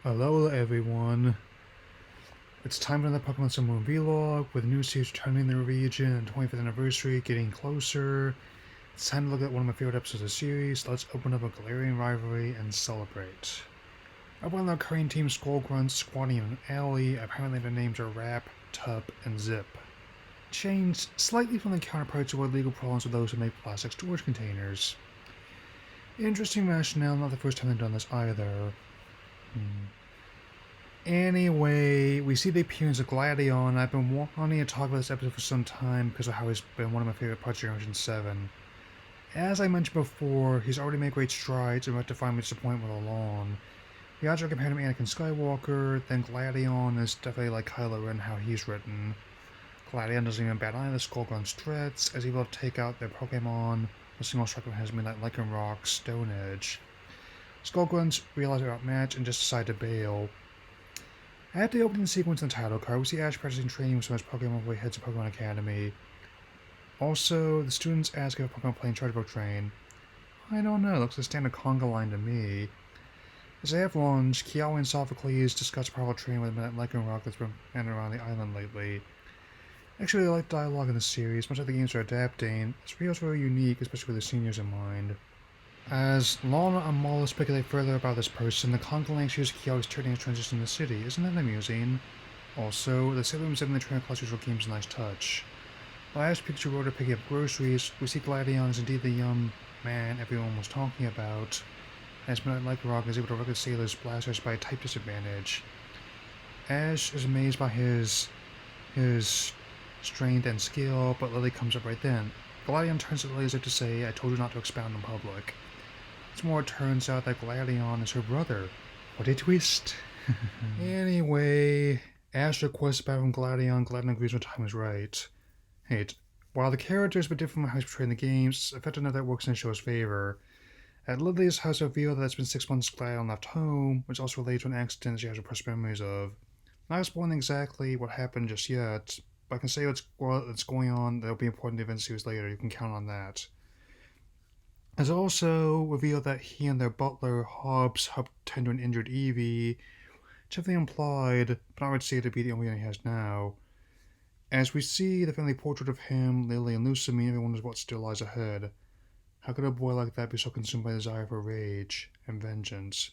Hello everyone, it's time for another Pokemon Sun Moon vlog with new series returning in the region and 25th anniversary getting closer. It's time to look at one of my favorite episodes of the series. Let's open up a Glaring Rivalry and celebrate. Everyone on the current team Skull Grunts squatting in an alley. Apparently their names are Rap, Tup, and Zip. Changed slightly from the counterparts who had legal problems with those who make plastic storage containers. Interesting rationale, not the first time they've done this either. Anyway, we see the appearance of Gladion. I've been wanting to talk about this episode for some time because of how he's been one of my favorite parts of Generation 7. As I mentioned before, he's already made great strides in rectifying my disappointment along. We actually compared him to Anakin Skywalker, then Gladion is definitely like Kylo Ren how he's written. Gladion doesn't even bat either Skullgrunt's threats, as he will take out their Pokémon. The single strike of his Midnight Lycan Rock, Stone Edge. Skullgrunts realize they're outmatched and just decide to bail. At the opening sequence in the title card, we see Ash practicing training with some of his Pokemon before he heads to Pokemon Academy. Also, the students ask if a Pokemon playing Charge Boat Train. I don't know, looks like a standard conga line to me. As they have lunch, Kiawe and Sophocles discuss powerful training with the Midnight Lycan that's been banded around the island lately. Actually, I like dialogue in the series, much like the games are adapting. It feels very unique, especially with the seniors in mind. As Lana and Mala speculate further about this person, the conga line shows Kiawe's turning his transition to the city. Isn't that amusing? Also, the Sailor Moon in the trainer clusters game's a nice touch. Last picture order picking up groceries, we see Gladion is indeed the young man everyone was talking about, as Midnight Lycan is able to record Sailor's blasters by a type disadvantage. Ash is amazed by his strength and skill, but Lily comes up right then. Gladion turns to Lily as if to say, I told you not to expound in public. It's more, it turns out that Gladion is her brother. What a twist. Anyway, Ash requests back from Gladion. Gladion agrees when time is right. Hey, while the characters were different from how he's portrayed in the games, it's effective enough that works in the show's favor. At Lily's house, revealed that it's been 6 months since Gladion left home, which also relates to an accident that she has repressed memories of. Not explaining exactly what happened just yet, but I can say what's going on that'll be important to the event series later. You can count on that. It's also revealed that he and their butler, Hobbs, helped tend to an injured Eevee, which have implied, but I would say to be the only one he has now. As we see the family portrait of him, Lily, and Lucamine, everyone wonders what still lies ahead. How could a boy like that be so consumed by desire for rage and vengeance?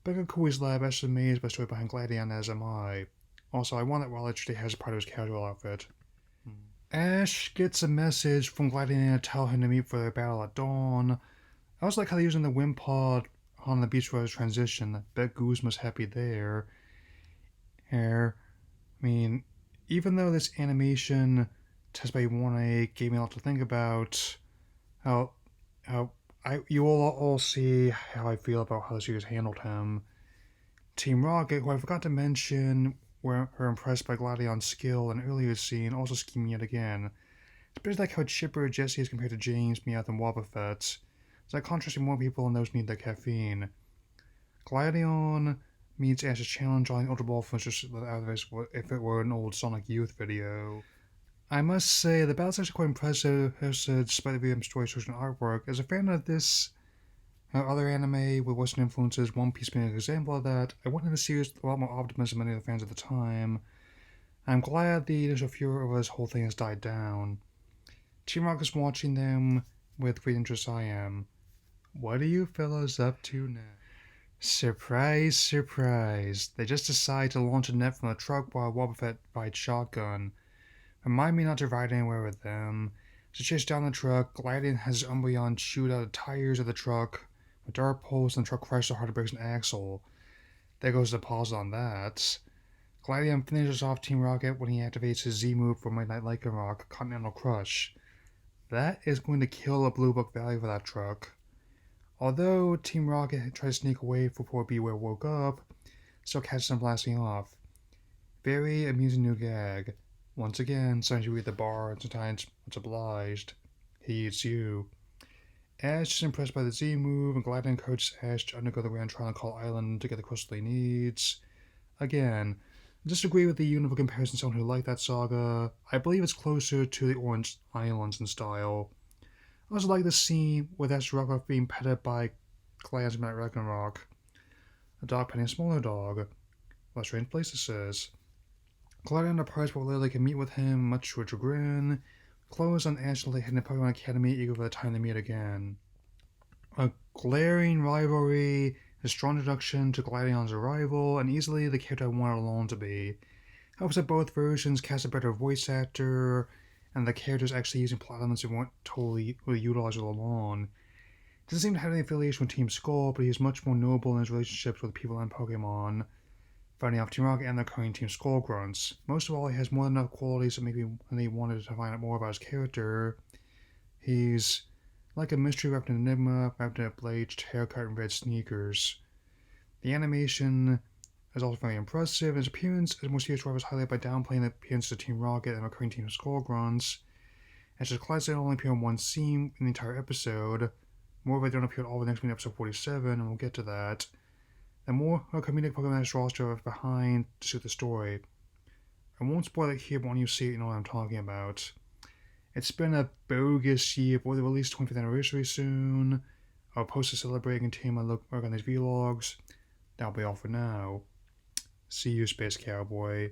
Back at Kui's lab, Ash is amazed by the story behind Gladion, as am I. Also, I want that Raleigh today has a part of his casual outfit. Ash gets a message from Gladion to tell him to meet for their battle at dawn. I also like how they're using the Wimpod on the beach for his transition. Bet Guzma's happy there. I mean, even though this animation test by 1A gave me a lot to think about, you will all see how I feel about how the series handled him. Team Rocket, who I forgot to mention, were impressed by Gladion's skill in an earlier scene, also scheming yet again. Especially like how chipper Jesse is compared to James, Meowth, and Wobbuffet. It's like contrasting more people and those need their caffeine. Gladion meets Ash's challenge on the Ultra Ball from just out of if it were an old Sonic Youth video. I must say, the battle's actually quite impressive, despite the VM story, social, and artwork. As a fan of this other anime with Western influences, One Piece being an example of that, I went into the series with a lot more optimism than many of the fans at the time. I'm glad the initial furor of this whole thing has died down. Team Rocket is watching them with great interest. I am. What are you fellas up to now? Surprise, surprise. They just decide to launch a net from the truck while Wobbuffet rides shotgun. Remind me not to ride anywhere with them. To chase down the truck, Gladion has Umbreon shoot out the tires of the truck with dart poles, and the truck crashes so hard it breaks an axle. There goes the pause on that. Gladion finishes off Team Rocket when he activates his Z move for Midnight Lycan Rock, Continental Crush. That is going to kill a Blue Book value for that truck. Although Team Rocket tried to sneak away before Beware woke up, still catches him blasting off. Very amusing new gag. Once again, sometimes you read the bar and sometimes it's obliged. He eats you. Ash is impressed by the Z move, and Gladion encourages Ash to undergo the Grand Trial on Call Island to get the crystal he needs. Again, I disagree with the universal comparison to someone who liked that saga. I believe it's closer to the Orange Islands in style. I also like the scene with Ash Rock being petted by Gladion's Midnight Lycan Rock. a dog petting a smaller dog. What a strange place this is. Gladion and the pirates will Lily can meet with him, much to her chagrin. Close on Angela hidden in Pokemon Academy, eager for the time to meet again. A glaring rivalry, a strong introduction to Gladion's arrival, and easily the character I wanted alone to be. Helps that both versions cast a better voice actor, and the characters actually using plot elements they weren't totally really utilized alone. Doesn't seem to have any affiliation with Team Skull, but he is much more noble in his relationships with people and Pokemon, fighting off Team Rocket and the current Team Skull grunts. Most of all, he has more than enough qualities that make me really wanted to find out more about his character. He's like a mystery wrapped in enigma, wrapped in a bleached haircut and red sneakers. The animation is also very impressive, and his appearance as more serious rivals highlighted by downplaying the appearance of Team Rocket and recurring Team Skull grunts. And just Clyde's only appear in one scene in the entire episode. More if they don't appear at all in the next week, episode 47, and we'll get to that. And more comedic Pokemon roster left behind to suit the story. I won't spoil it here, but when you see it, you know what I'm talking about. It's been a bogus year, but we'll release 25th anniversary soon. I'll post to celebrate and continue my work on these vlogs. That'll be all for now. See you, Space Cowboy.